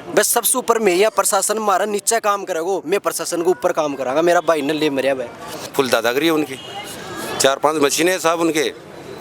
बस सबसे ऊपर मैं या प्रशासन हमारा नीचे काम करेगा, मैं प्रशासन को ऊपर काम करांगा। मेरा भाई ने ले मरिया भाई फुल दादागिरी है उनकी, 4-5 मशीनें साहब उनके,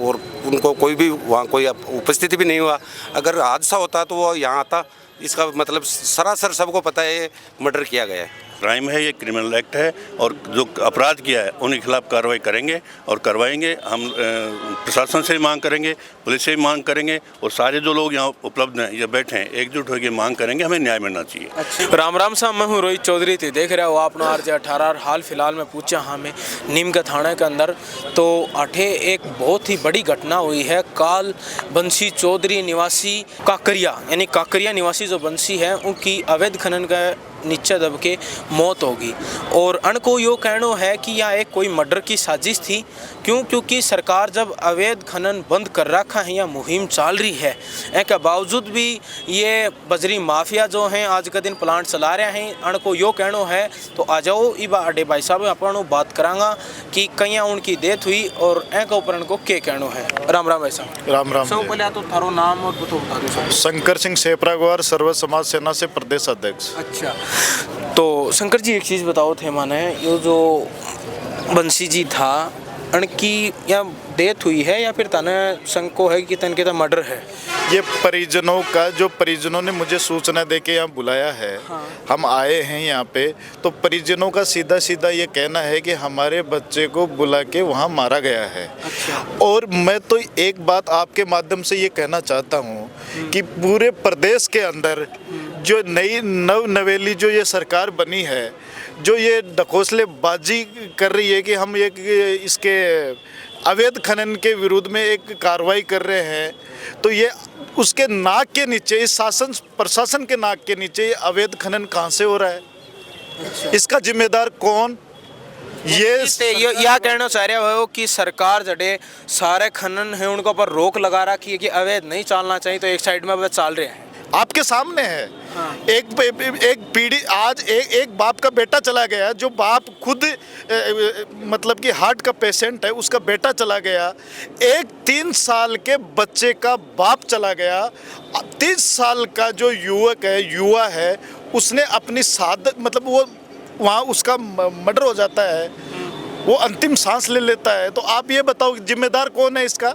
और उनको कोई भी वहाँ कोई उपस्थिति भी नहीं हुआ। अगर हादसा होता तो वो यहाँ आता। इसका मतलब सरासर सबको पता है मर्डर किया गया है। क्राइम है, ये क्रिमिनल एक्ट है, और जो अपराध किया है उनके खिलाफ कार्रवाई करेंगे और करवाएंगे। हम प्रशासन से मांग करेंगे, पुलिस से मांग करेंगे, और सारे जो लोग यहाँ उपलब्ध हैं या बैठे हैं एकजुट होकर मांग करेंगे, हमें न्याय मिलना चाहिए। अच्छा। राम राम साहब, मैं हूँ रोहित चौधरी थी, देख रहे हो आपने RJ18। हाल फिलहाल में पूछा हमें नीम के थाने के अंदर तो अठे एक बहुत ही बड़ी घटना हुई है। काल बंसी चौधरी निवासी काकरिया, यानी काकरिया निवासी जो बंसी है उनकी अवैध खनन का नीचे दब के मौत होगी। और अन को यो कहना है कि यह एक कोई मर्डर की साजिश थी। क्योंकि सरकार जब अवैध खनन बंद कर रखा है या मुहिम चल रही है, इसके बावजूद भी ये बजरी माफिया जो हैं आज का दिन प्लांट चला रहे हैं। अन को यो कहना है तो आ जाओ इबा अडे भाई साहब अपन बात करांगा कि कहीं उनकी डेथ हुई और के ऊपर उनको क्या कहना है। राम राम भाई साहब। राम राम। सब पहले तो थारो नाम और तो बता दो। शंकर सिंह सेपरागवार, सर्व समाज सेना से प्रदेश अध्यक्ष। अच्छा, तो शंकर जी एक चीज़ बताओ थे माने, ये जो बंसी जी था उनकी या डेथ हुई है या फिर तने शंको है कि तन के मर्डर है? ये परिजनों का, जो परिजनों ने मुझे सूचना दे के यहाँ बुलाया है, हम आए हैं यहाँ पे, तो परिजनों का सीधा सीधा ये कहना है कि हमारे बच्चे को बुला के वहाँ मारा गया है। अच्छा। और मैं तो एक बात आपके माध्यम से ये कहना चाहता हूँ कि पूरे प्रदेश के अंदर जो नई नवेली जो ये सरकार बनी है, जो ये ढकोसलेबाजी कर रही है कि हम इसके अवैध खनन के विरुद्ध में एक कार्रवाई कर रहे हैं, तो ये उसके नाक के नीचे, इस शासन प्रशासन के नाक के नीचे ये अवैध खनन कहाँ से हो रहा है? अच्छा। इसका जिम्मेदार कौन? ये यह कहना चाह रहे हो कि सरकार जड़े सारे खनन है उनके ऊपर रोक लगा रखी है कि अवैध नहीं चलना चाहिए, तो एक साइड में वह चल रहे हैं। आपके सामने है। हाँ। एक पीढ़ी, आज एक बाप का बेटा चला गया, जो बाप खुद मतलब कि हार्ट का पेशेंट है, उसका बेटा चला गया। एक 3 साल के बच्चे का बाप चला गया। 30 साल का जो युवा है, उसने अपनी मतलब वो वहाँ उसका मर्डर हो जाता है, वो अंतिम सांस ले लेता है। तो आप ये बताओ जिम्मेदार कौन है इसका?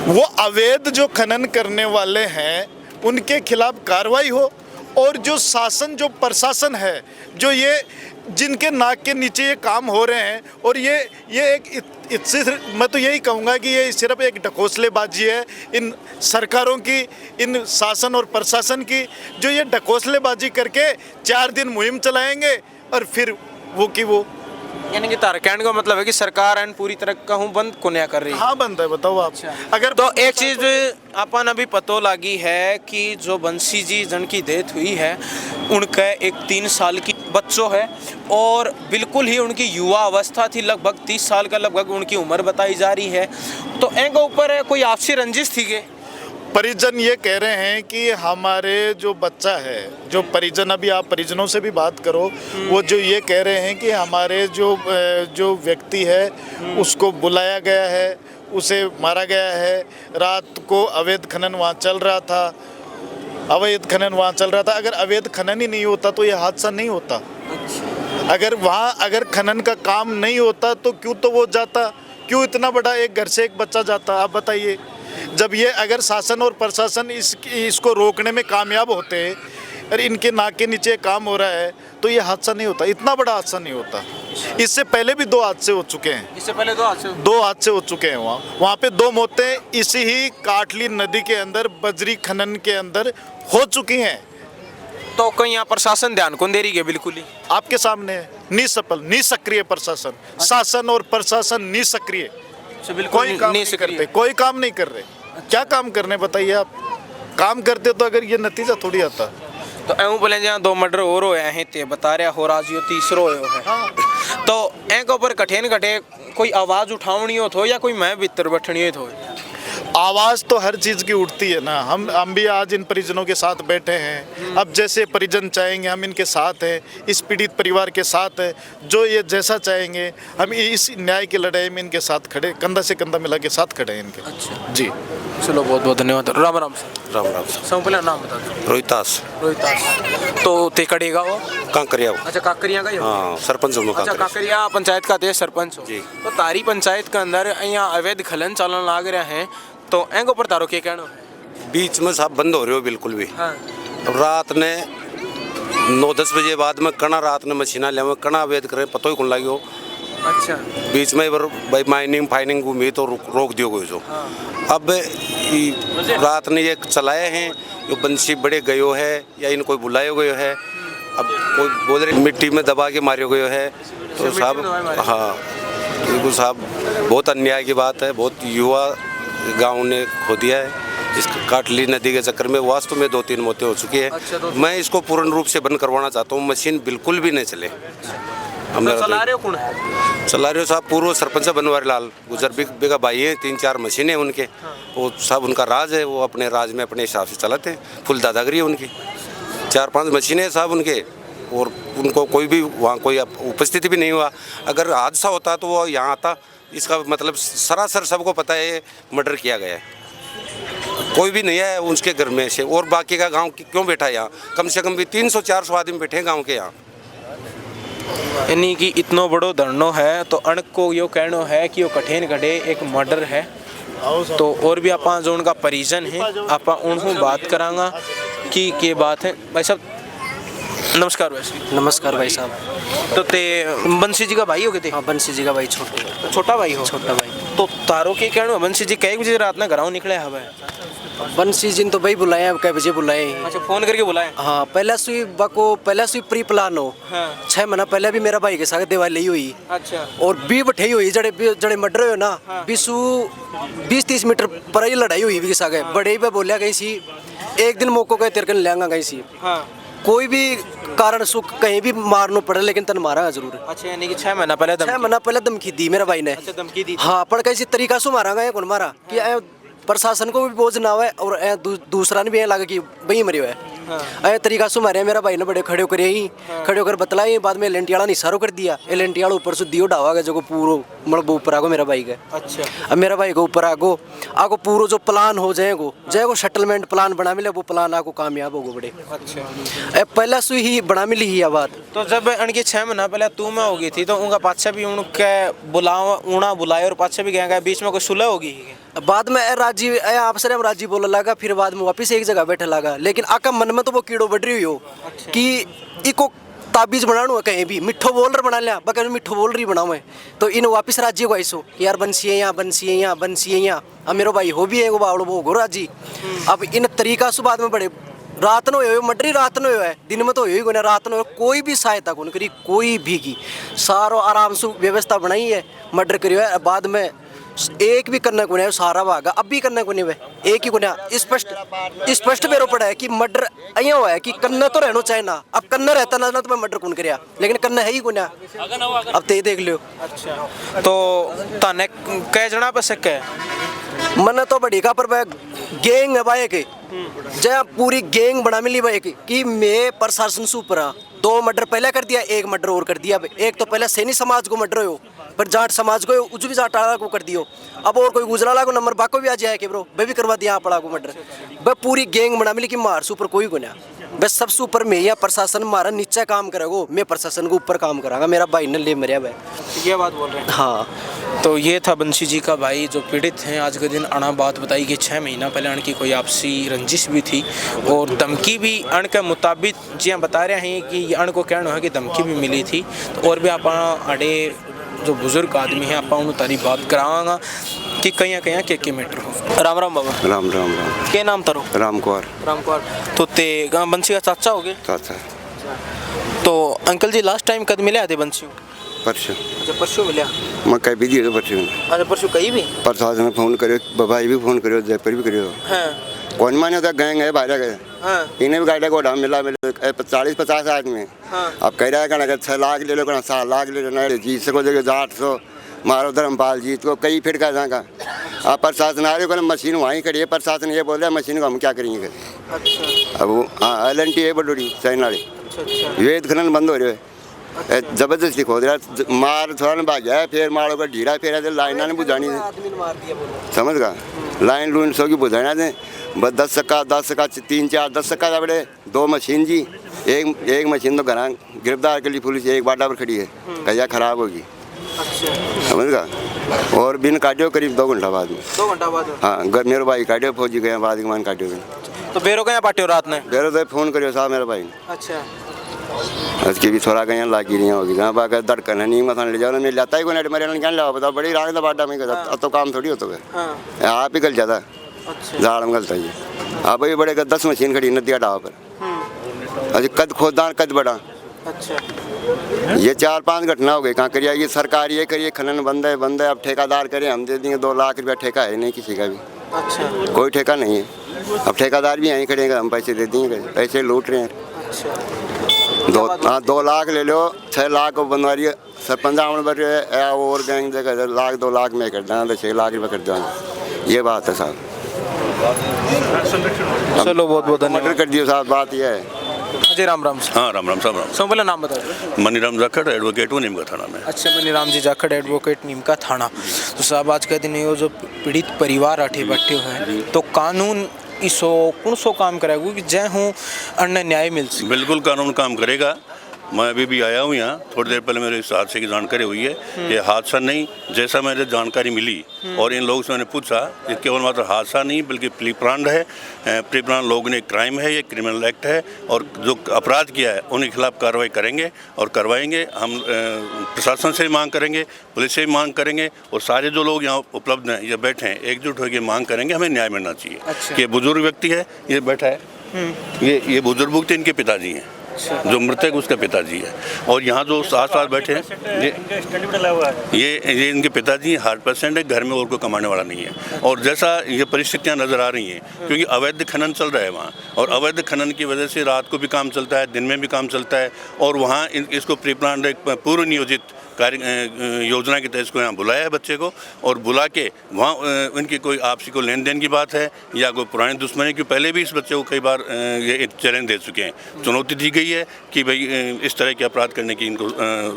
वो अवैध जो खनन करने वाले हैं उनके खिलाफ कार्रवाई हो, और जो शासन, जो प्रशासन है, जो ये जिनके नाक के नीचे ये काम हो रहे हैं, और ये एक मैं तो यही कहूँगा कि ये सिर्फ एक ढकोसलेबाजी है इन सरकारों की, इन शासन और प्रशासन की, जो ये ढकोसलेबाजी करके 4 दिन मुहिम चलाएंगे और फिर वो यानी कि तार कहने का मतलब है कि सरकार एन पूरी तरह कहूँ बंद कुन्या कर रही है। हाँ, बंद है। बताओ आप। अच्छा। अगर तो एक चीज़ अपन अभी पतो लगी है कि जो बंसी जी जिनकी डेथ हुई है उनका एक 3 साल की बच्चों है, और बिल्कुल ही उनकी युवा अवस्था थी, लगभग 30 साल का लगभग उनकी उम्र बताई जा रही है। तो इनके ऊपर कोई आपसी रंजिश थी के? परिजन ये कह रहे हैं कि हमारे जो बच्चा है, जो परिजन, अभी आप परिजनों से भी बात करो, वो जो ये कह रहे हैं कि हमारे जो व्यक्ति है उसको बुलाया गया है, उसे मारा गया है। रात को अवैध खनन वहाँ चल रहा था, अगर अवैध खनन ही नहीं होता तो ये हादसा नहीं होता। अगर खनन का काम नहीं होता तो क्यों तो वो जाता, क्यों इतना बड़ा एक घर से एक बच्चा जाता? आप बताइए। जब ये अगर शासन और प्रशासन इसको रोकने में कामयाब होते और इनके नाक के नीचे काम हो रहा है, तो ये हादसा नहीं होता, इतना बड़ा हादसा नहीं होता। इससे पहले भी 2 हादसे हो चुके हैं। इससे पहले 2 हादसे हो चुके हैं। वहाँ पे 2 मौतें इसी ही काटली नदी के अंदर बजरी खनन के अंदर हो चुकी हैं। तो कहीं यहाँ प्रशासन ध्यान कौन दे रही है? बिल्कुल ही आपके सामने है। निष्क्रिय प्रशासन, शासन और प्रशासन निष्क्रिय, कोई काम नहीं कर रहे। क्या काम करने बताइए आप? काम करते तो अगर ये नतीजा थोड़ी आता। तो ऐं बोले जहाँ 2 मर्डर और होया हैं ते बता रहा हो राजियो तीसरो होयो है। हाँ। तो ऐं के ऊपर कठे कोई आवाज़ उठावनी हो तो या कोई मैं भीतर बैठनी हो? आवाज़ तो हर चीज़ की उठती है ना। हम भी आज इन परिजनों के साथ बैठे हैं। अब जैसे परिजन चाहेंगे हम इनके साथ हैं, इस पीड़ित परिवार के साथ हैं। जो ये जैसा चाहेंगे हम इस न्याय की लड़ाई में इनके साथ खड़े, कंधा से कंधा मिला के साथ खड़े हैं इनके। अच्छा जी। चलो बहुत बहुत धन्यवाद। राम राम सर। राम राम सर। सब पहले नाम बता दो। रोहितास रोहितास। तो ते कड़ेगा वो? कांकरिया। अच्छा काकरिया का ही हो? हाँ सरपंच हूँ मैं अच्छा कांकरिया। काकरिया पंचायत का थे सरपंच हो? जी। तो तारी पंचायत के अंदर यहाँ अवैध खनन चालन लाग रहे हैं, तो एंगो पर तारो क्या कहना है? बीच में साहब बंद हो रहे हो बिल्कुल भी। हाँ। अब रात ने 9-10 बजे बाद में कणा रात ने मशीना ले कणा अवैध करे पतो ही कौन लगी हो। अच्छा। बीच में भाई माइनिंग फाइनिंग घूमी तो रोक दियो गई जो। अब रात ने ये चलाए हैं, ये बंसी बड़े गयो है या इनको बुलाए गयो है। अब कोई बोल रहे मिट्टी में दबा के मारे गयो है, तो साहब हाँ बिल्कुल साहब बहुत अन्याय की बात है। बहुत युवा गांव ने खो दिया है इस काटली नदी के चक्कर में। वास्तव में 2-3 मौतें हो चुकी है। अच्छा, मैं इसको पूर्ण रूप से बंद करवाना चाहता हूँ, मशीन बिल्कुल भी नहीं चले। तो चला रहे हो कौन है? चला रहे हो साहब पूर्व सरपंच बनवारी लाल गुजर बेगा भाई हैं, 3-4 मशीनें उनके, वो सब उनका राज है। वो अपने राज में अपने हिसाब से चलाते हैं। फुल दादागिरी है उनकी। 4-5 मशीनें साहब उनके, और उनको कोई भी वहाँ कोई उपस्थिति भी नहीं हुआ। अगर हादसा होता तो वो यहाँ आता। इसका मतलब सरासर सबको पता है मर्डर किया गया है। कोई भी नहीं है उसके घर में से, और बाकी का गांव क्यों बैठा है यहाँ? कम से कम भी 300-400 आदमी बैठे हैं गांव के यहाँ। यानी कि इतना बड़ो धरनो है, तो अणक को यो कहना है कि यो कठिन घटे एक मर्डर है। तो और भी आप जो उनका परिजन है आप उनको बात करांगा कि बात है। भाई साहब नमस्कार। वैसे नमस्कार भाई साहब। तो ते बंसी जी का भाई हो गए थे? हाँ बंसी जी का भाई छोटा भाई हो? छोटा भाई। तो तारो के कहना बंसी जी कई बजे रात में घरों निकले हवे? बंसी जी ने तो भाई बुलाए हैं, कई बजे बुलाए हैं। अच्छा फोन करके बुलाए? हाँ पहला सुई बाको पहला सुई प्री प्लान हो। हाँ। 6 महीना पहले भी मेरा भाई के साथ दिवाली हुई। अच्छा। और भी बठे हुई जड़े मर्डर हो ना। हाँ। 20-30 मीटर पर ही लड़ाई हुई भी सागे। बड़े पे बोलिया गई सी एक दिन मौको के तेरे कन लेंगा गई सी। हाँ। कोई भी कारण सुख कहीं भी मारना पड़े लेकिन तन मारा जरूर। अच्छा यानी कि 6 महीना पहले 6 महीना पहले धमकी दी मेरे भाई ने। अच्छा धमकी दी? हाँ पर कैसी तरीका से मारा गया कौन मारा कि प्रशासन को भी बोझ ना हो और दूसरा ने भी लगा कि वही मरियो है। हाँ। तरीका से मारे मेरा भाई ने बड़े खड़े होकर यही खड़े होकर बतलाई। बाद में एलेंटियाला ने इशारो कर दिया। एलेंटियाला ऊपर से दियो डावा गया जो पूरा मतलब ऊपर आगो मेरा भाई का। अच्छा। अब मेरा भाई को ऊपर आगो पूरा जो प्लान हो जाएगो सेटलमेंट प्लान बना मिले वो प्लान आगो कामयाब होगो बड़े। अच्छा। पहला से ही बना मिली ही बात। तो जब उनके 6 महीना पहले तू में होगी थी तो उनका पाछा भी उनके बुलाए और पाछा भी गया बीच में कोई सुलह होगी? बाद में राजी आपसे हम राजी बोलने लगा। फिर बाद में वापिस एक जगह बैठे लगा। लेकिन आका मन में तो वो कीड़ो बढ़ रही हो। अच्छा। कि इको ताबीज बनाना है कहीं भी मिठो बोल रहा बना लिया बकर मिठो बोल रही बनाओ मैं तो इन वापिस राजी को ऐसो कि यार बंसी है यहाँ बंसी है यहाँ बंसी है यहाँ। अब मेरा भाई हो भी है वो बावड़ो वो गो राजी। अब इन तरीका से बाद में बड़े रात न हो मर्डर ही रात न हो है दिन में तो हो ही रात न हो कोई भी सहायता कौन करी कोई भी की सारो आराम से व्यवस्था बनाई है मर्डर करी है। बाद में एक भी करना को नहीं सारा भागा अब भी करना को नहीं है एक ही को नहीं स्पष्ट बेरो पड़ा है कि मर्डर अया हुआ है कि कन्ना तो रहना चाहे ना। अब कन्ना रहता ना तो मैं मर्डर कौन करिया लेकिन कन्ना है ही को नहीं। अब ते देख लियो। अच्छा तो ताने कह जना पे सक है मन तो बड़ी का पर गैंग है भाई के जय पूरी गैंग बना मिली भाई कि मैं प्रशासन से ऊपर 2 मर्डर पहले कर दिया 1 मर्डर और कर दिया। एक तो पहले सैनी समाज को मर्डर हो पर जाट समाज को उज भी जाट को कर दियो। अब और कोई गुजराला को नंबर बाको भी आ जाए कि ब्रो वे भी करवा दिया पड़ा को मर्डर। वह पूरी गैंग बना मिली कि मार से ऊपर कोई को ना बस सबसे ऊपर मैं या प्रशासन मारा नीचे काम करेगो मैं प्रशासन को ऊपर काम करांगा। मेरा भाई ने ले मरिया भाई ये बात बोल रहे हैं। हाँ तो ये था बंसी जी का भाई जो पीड़ित हैं। आज के दिन अणा बात बताई कि 6 महीना पहले अण की कोई आपसी रंजिश भी थी और धमकी भी अण के मुताबिक जी बता रहे हैं कि अण को कहना है कि धमकी भी मिली थी। तो और भी आप अड़े जो बुजुर्ग आदमी हैं आप उन्होंने तारी बात करावांगा कि कहीं के मैटर हो। राम राम बाबा। राम राम राम। क्या नाम तारो? राम कुमार। राम कुमार। तो ते बंसी का चाचा हो गए? चाचा। तो अंकल जी लास्ट टाइम कद मिले आते बंसी? परसों। अच्छा परसों मिले? मैं कहीं बिजी हो परसों। अच्छा परसों कहीं भी? प्रशासन ने फोन करो भाई भी फोन करो जयपुर भी करो। हाँ। कौन माने था गैंग है बाहर गए। हाँ। इन्हें भी गाड़ी को डाम मिला 40-50 आदमी। हाँ। अब कह रहा है 6 लाख ले लो 7 लाख ले लो जीत सको देखो 800 मारो धर्मपाल जीत को कई फिर का जाएगा। अब प्रशासन आ रहे को मशीन वहीं खड़ी है प्रशासन ये बोल रहा है मशीन को हम क्या करेंगे। अच्छा। अब वो हाँ LNT है बडोरी चाइना वाली। अच्छा। वेद खनन बंद हो रहे जबरदस्ती खोद रहा मार थोड़ा भाग जाए फिर मारो का ढीरा फिर लाइना ने बुझानी समझ गा। लाइन लून सो की बुझाना दे बस 10 का 3 4 10 का बड़े 2 मशीन जी एक मशीन तो घर गिरफ्तार के लिए पुलिस एक बाटा पर खड़ी है कहिया खराब होगी समझ गा और बिन काटियो करीब 2 घंटा बाद में 2 घंटा बाद हाँ मेरे भाई काटियो फौजी गए बाद के मान काटियो तो बेरो कहाँ पाटियो रात ने बेरो तो फोन करियो साहब मेरे भाई अच्छा उसकी भी थोड़ा कहीं लागी नहीं होगी कहाँ बाका धड़कन है नहीं मथान ले जाओ मैं लाता ही को नेट मेरे क्या लाओ बताओ बड़ी रात बाटा में अब तो काम थोड़ी होता है आप ही गल जाता झाड़ में गलता है आप भी बड़े 10 मशीन खड़ी नदिया डाव पर अभी कद खोदान कद बड़ा अच्छा ये 4-5 घटना हो गई कहाँ करिए ये सरकार ये करिए खनन बंद है अब ठेकेदार करे हम दे देंगे 2 लाख रुपया ठेका है नहीं किसी का भी अच्छा कोई ठेका नहीं है अब ठेकेदार भी यहीं खड़ेंगे हम पैसे दे देंगे पैसे लूट रहे हैं अच्छा 2 लाख ले लो 6 लाख को बनवारी सरपंच और गैंग देगा 1 लाख 2 लाख में कर देना तो 6 लाख रुपये कर देंगे ये बात है साहब चलो बहुत बहुत मर्डर धन्यवाद कर दियो साहब बात यह है जी राम राम हाँ राम राम साहब राम सो पहले नाम बता दो मनीराम जाखड़ एडवोकेट हूँ नीमका थाना में। अच्छा मनीराम जी जाखड़ एडवोकेट नीमका थाना तो साहब आज के दिन ये जो पीड़ित परिवार अठे बैठे हैं तो कानून इसो कौन सो काम करेगा कि जय हूँ अन्य न्याय मिल सके बिल्कुल कानून काम करेगा। मैं अभी भी आया हूँ यहाँ थोड़ी देर पहले मेरे इस हादसे की जानकारी हुई है। ये हादसा नहीं जैसा मुझे जानकारी मिली और इन लोगों से मैंने पूछा ये केवल मात्र हादसा नहीं बल्कि प्री प्लान्ड है। प्री प्लान लोगों ने क्राइम है ये क्रिमिनल एक्ट है और जो अपराध किया है उनके खिलाफ कार्रवाई करेंगे और करवाएंगे। हम प्रशासन से मांग करेंगे पुलिस से मांग करेंगे और सारे जो लोग यहाँ उपलब्ध हैं या बैठे हैं एकजुट होकर मांग करेंगे हमें न्याय मिलना चाहिए। अच्छा। कि ये बुजुर्ग व्यक्ति है ये बैठा है ये बुजुर्ग व्यक्ति इनके पिताजी हैं जो मृतक उसका पिताजी है और यहाँ जो साथ बैठे हैं ये इनके पिताजी हार्ट पेशेंट है घर में और कोई कमाने वाला नहीं है। और जैसा ये परिस्थितियाँ नज़र आ रही हैं क्योंकि अवैध खनन चल रहा है वहाँ और अवैध खनन की वजह से रात को भी काम चलता है दिन में भी काम चलता है और वहाँ इसको प्री प्लान एक पूर्व नियोजित कार्य योजना के तहत इसको यहाँ बुलाया है बच्चे को और बुला के वहाँ उनकी कोई आपसी को लेन देन की बात है या कोई पुरानी दुश्मनी की पहले भी इस बच्चे को कई बार ये चैलेंज दे चुके हैं। चुनौती दी गई है कि भाई इस तरह के अपराध करने की इनको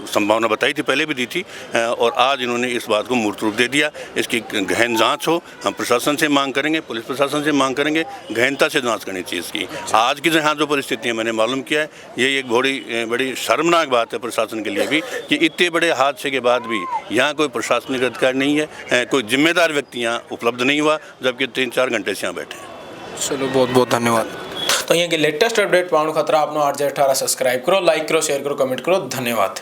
संभावना बताई थी पहले भी दी थी और आज इन्होंने इस बात को मूर्त रूप दे दिया। इसकी गहन जाँच हो हम प्रशासन से मांग करेंगे पुलिस प्रशासन से मांग करेंगे गहनता से जाँच करनी चाहिए इसकी। आज की यहाँ जो परिस्थिति है मैंने मालूम किया है ये एक बड़ी शर्मनाक बात है प्रशासन के लिए भी कि इतने बड़े हादसे के बाद भी यहाँ कोई प्रशासनिक अधिकारी नहीं है कोई जिम्मेदार व्यक्ति यहाँ उपलब्ध नहीं हुआ जबकि 3-4 घंटे से यहाँ बैठे हैं। चलो बहुत बहुत धन्यवाद। तो यहाँ के लेटेस्ट अपडेट पाने खतरा आपने RJ18 सब्सक्राइब करो लाइक करो शेयर करो कमेंट करो धन्यवाद।